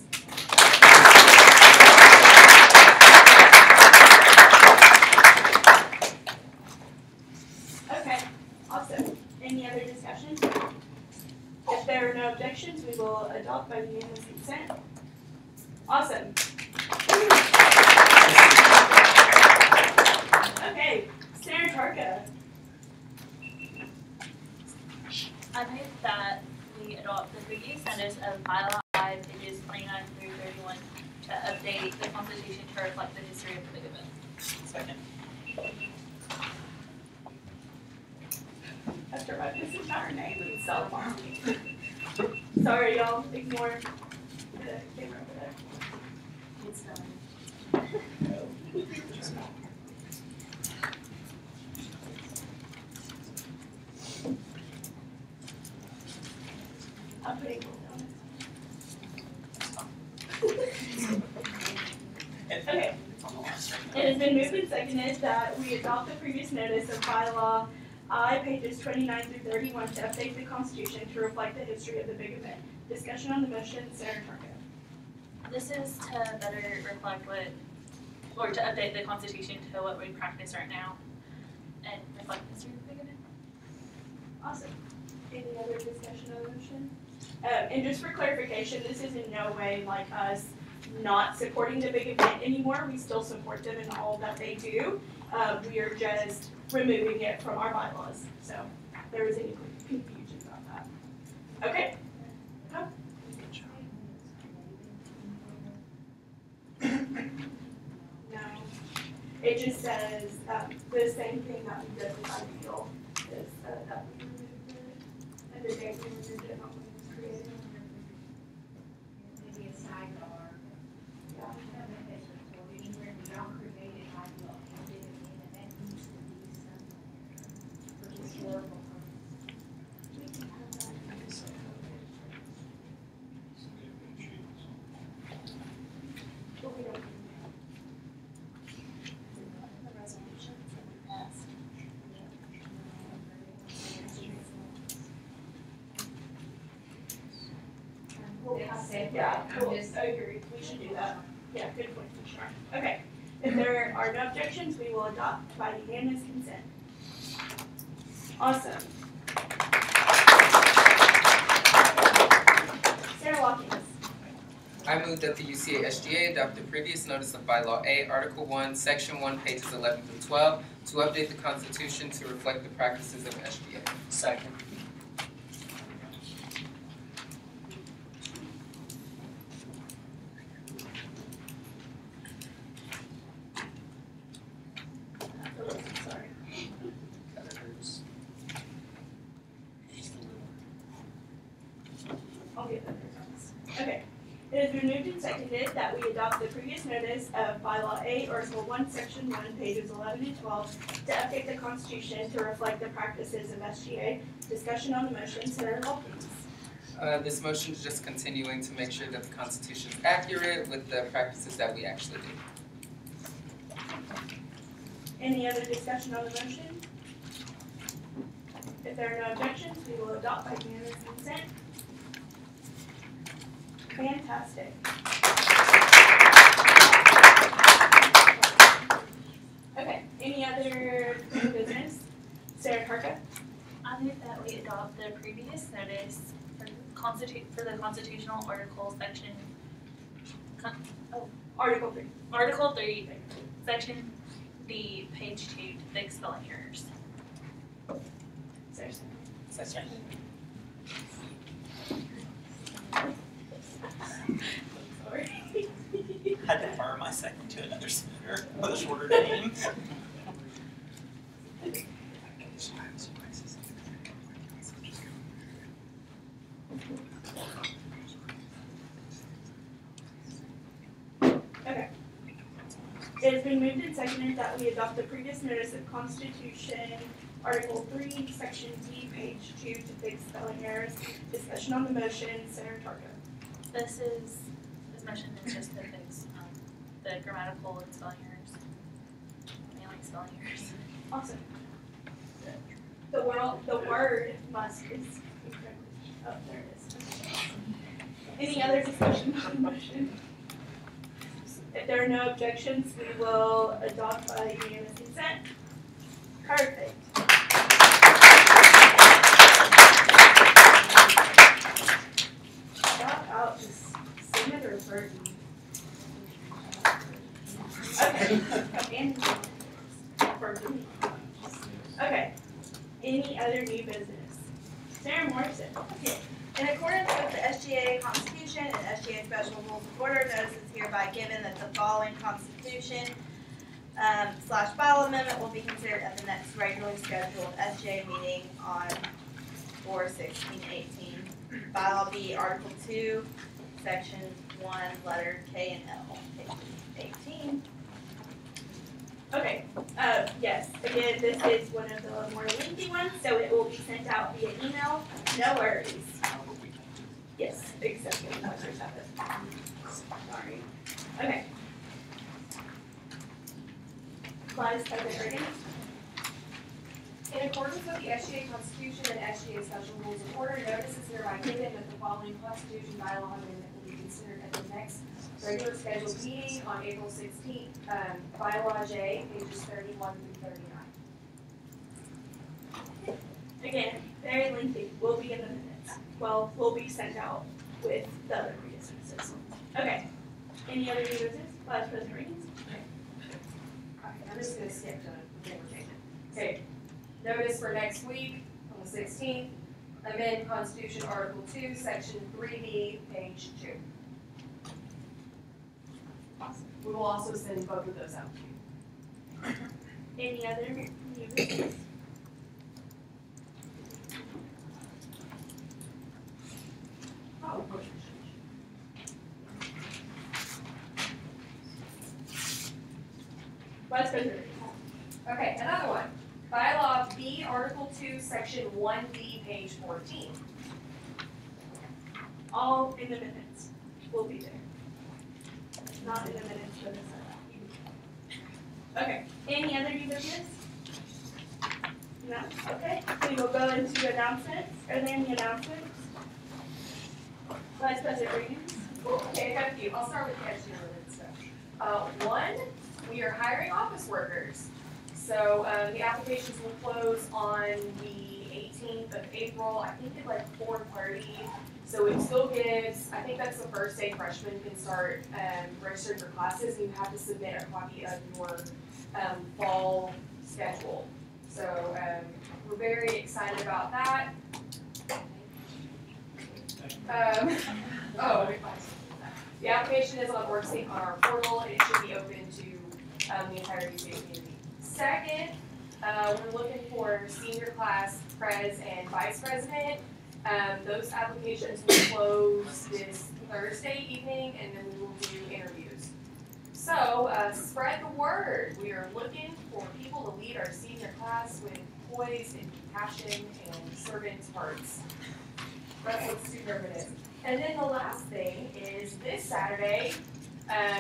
Okay, awesome. Any other discussion? If there are no objections, we will adopt by unanimous consent. Awesome. Okay, Senator Tarka. I move that we adopt the previous notice of bylaw 5, pages 29 through 31, to update the Constitution to reflect the history of the event. Second. After my this is not her name, we can spell it wrong. Sorry, y'all. Ignore the camera over there. It's done. I'm putting it Okay. It has been moved and seconded that we adopt the previous notice of bylaw I, pages 29 through 31, to update the Constitution to reflect the history of the big event. Discussion on the motion, Senator Tarka. This is to better reflect or to update the Constitution to what we practice right now and reflect the history of the big event. Awesome. Any other discussion on the motion? And just for clarification, this is in no way like us not supporting the big event anymore. We still support them in all that they do. We are just removing it from our bylaws. So if there was any confusion about that. Okay. No. It just says The same thing that we did with ideal is that we removed it, and the date we removed it, not when it was created. Maybe a sidebar. Yeah. Anywhere beyond created ideal, and did it mean that that needs to be somewhere for historical purposes? We can have that. But we don't. The resolutions that we passed. We'll pass it, yeah, cool, I agree, we should do that. Yeah, good point, Commissioner. Okay, if there are no objections, we will adopt by unanimous consent. Awesome. Sarah Watkins. I move that the UCA SGA adopt the previous notice of bylaw A, Article 1, Section 1, pages 11 through 12, to update the Constitution to reflect the practices of SGA. Second. Sorry. I'll get that. Okay. It has been moved and seconded that we adopt the previous notice of bylaw A, Article 1, Section 1, pages 11 and 12, to update the Constitution to reflect the practices of SGA. Discussion on the motion, Senator Watkins. This motion is just continuing to make sure that the Constitution is accurate with the practices that we actually do. Any other discussion on the motion? If there are no objections, we will adopt by unanimous consent. Fantastic. Okay, any other new business? Sarah Karka? I move that we adopt the previous notice for the constitutional article section. Article 3. Article 3, section D, page 2, to fix spelling errors. Second. Sorry. Had to fire my second to another senator with a shorter name. Okay. It has been moved and seconded that we adopt the previous notice of Constitution, Article 3, Section D, page 2, to fix spelling errors. Discussion on the motion, Senator Tarka. This motion is just to fix the grammatical and spelling errors. I like spelling errors. Awesome. The word must is incredibly, oh, there it is. Any other discussion on the motion? If there are no objections, we will adopt by unanimous consent. Perfect. Shout out to Senator Burton. Okay. And Burton. Okay. Any other new business? Sarah Morrison. Okay. In accordance with the SGA Constitution and SGA Special Rules of Order, notice is hereby given that the following Constitution / bylaw amendment will be considered at the next regularly scheduled SGA meeting on 4/16/18. Bylaw B, Article 2, Section 1, letter K and L, page 18. Okay, yes, again, this is one of the more lengthy ones, so it will be sent out via email, no worries. Yes, exactly, that's what happened. Sorry. Okay. Claudia, second reading. In accordance with the SGA Constitution and SGA Special Rules of Order, notice is hereby given that the following Constitution bylaw amendment will be considered at the next regular scheduled meeting on April 16th. Bylaw J, pages 31 through 39. Again, very lengthy, will be in the minutes. Well, will be sent out with the other previous notices. Okay, any other new business? Vice President Reigns? Alright, I'm just gonna skip to the entertainment. Okay, notice for next week on the 16th, amend Constitution Article 2, Section 3B, page 2. Awesome. We will also send both of those out to you. Any other new business? Oh, Vice President. Okay, another one. Bylaw B, Article 2, Section 1D, page 14. all in the minutes. We'll be there. Not in the minutes, but it's okay. Any other new business? No? Okay. We will go into announcements. Are there any announcements? Vice President Reagan? Okay, I got a few. I'll start with the SGA related stuff. One, we are hiring office workers. So the applications will close on the 18th of April, I think at like 4:30. So it still gives, I think that's the first day freshmen can start registering for classes. You have to submit a copy of your fall schedule. So we're very excited about that. The application is on our portal, and it should be open to the entire UCA community. Second, we're looking for senior class pres and vice president. Those applications will close this Thursday evening, and then we will do interviews. So spread the word. We are looking for people to lead our senior class with poise and compassion and servant hearts. That's what superb is. And then the last thing is this Saturday,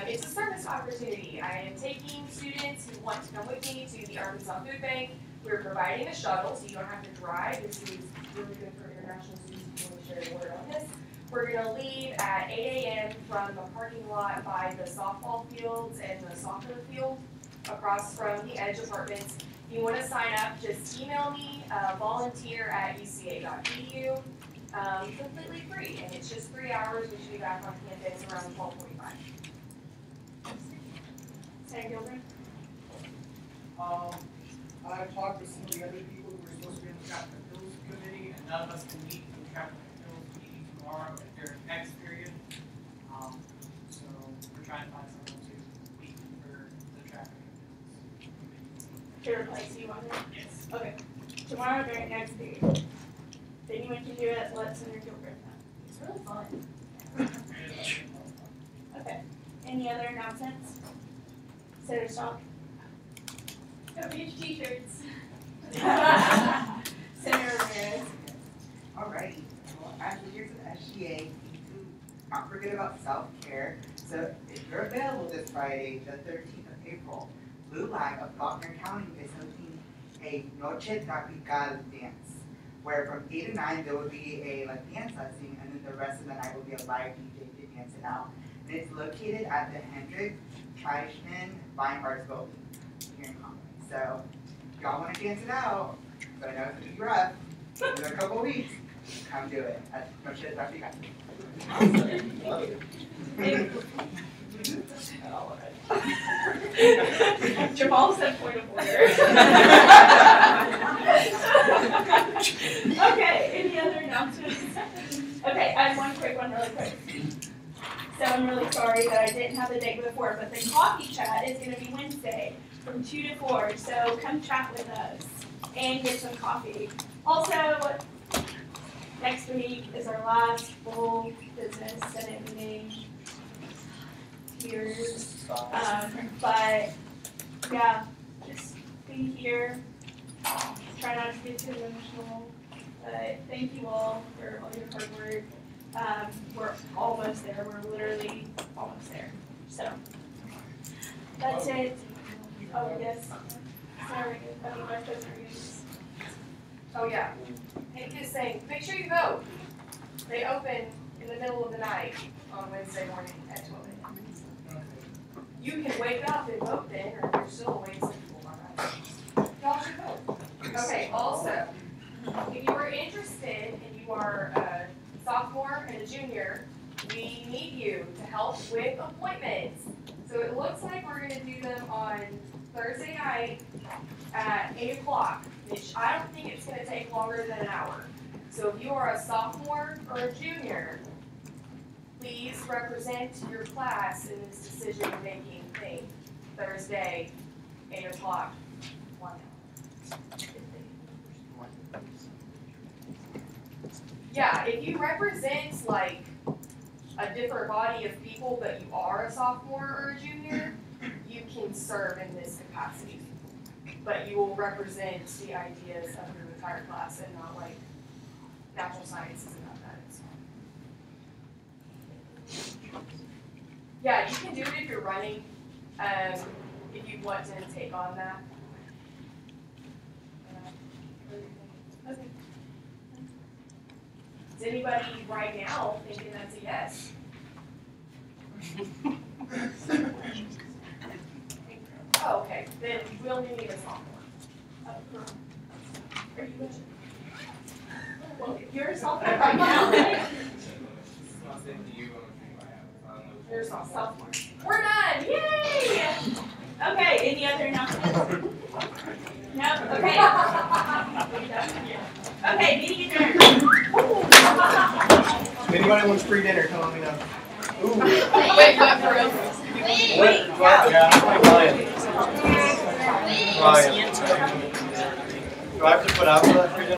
it's a service opportunity. I am taking students who want to come with me to the Arkansas Food Bank. We're providing a shuttle, so you don't have to drive. This is really good for international students who want to share the word on this. We're going to leave at 8 a.m. from the parking lot by the softball fields and the soccer field across from the Edge Apartments. If you want to sign up, just email me, volunteer@uca.edu. Completely free, and it's just 3 hours. We should be back on campus around 12:45. Senator Gilbert? I've talked with some of the other people who were supposed to be on the Traffic and Hills Committee, and none of us can meet for the Traffic and Hills meeting tomorrow at their next period. So we're trying to find someone to meet for the Traffic and Hills Committee. To replace you on there? Yes. Okay. Tomorrow during next period. If anyone can do it, let Senator Gilbert know. It's really fun. Okay. Any other announcements? Senator Stock? Go beach t-shirts. Senator Ramirez? Alrighty, well, as we're here to the SGA, we need to not forget about self-care. So if you're available this Friday, the 13th of April, Blue Light of Faulkner County is hosting a Noche Tropical dance, where from 8 to 9 there will be a dance lesson, and then the rest of the night will be a live DJ dancing out. And it's located at the Hendrick Teichman Fine Arts Building here in Conway. So if y'all want to dance it out, but I know it's going to be rough, in a couple weeks, come do it at Noche Tropical. Jamal said point of order. Okay, any other announcements? Okay, I have one quick one really quick. So I'm really sorry that I didn't have the date before, but the coffee chat is going to be Wednesday from 2 to 4. So come chat with us and get some coffee. Also, next week is our last full business Senate meeting here. But yeah, just be here. Try not to get too emotional. But thank you all for all your hard work. We're almost there. We're literally almost there. So that's it. Oh yes. Sorry. Vice President Reeves. Oh yeah. And just saying, make sure you vote. They open in the middle of the night on Wednesday morning at 12 a.m. You can wake up and vote then, or if you're still awake, some people are. Y'all should vote. Okay, also, if you are interested and you are a sophomore and a junior, we need you to help with appointments. So it looks like we're going to do them on Thursday night at 8 o'clock, which I don't think it's going to take longer than an hour. So if you are a sophomore or a junior, please represent your class in this decision-making thing Thursday, 8 o'clock. Yeah, if you represent like a different body of people, but you are a sophomore or a junior, you can serve in this capacity. But you will represent the ideas of your entire class and not like natural sciences and mathematics. Yeah, you can do it if you're running, if you want to take on that. Is anybody right now thinking that's a yes? Oh, okay, then we only need a sophomore. Are you? Well, you're a sophomore right now, right? You're a sophomore. We're done, yay! Okay, any other announcements? No, okay. Okay, meeting adjourned. If anybody wants free dinner, come let me know. Ooh. Wait, what for real? Wait, Ryan. Do I have to put out for that free dinner?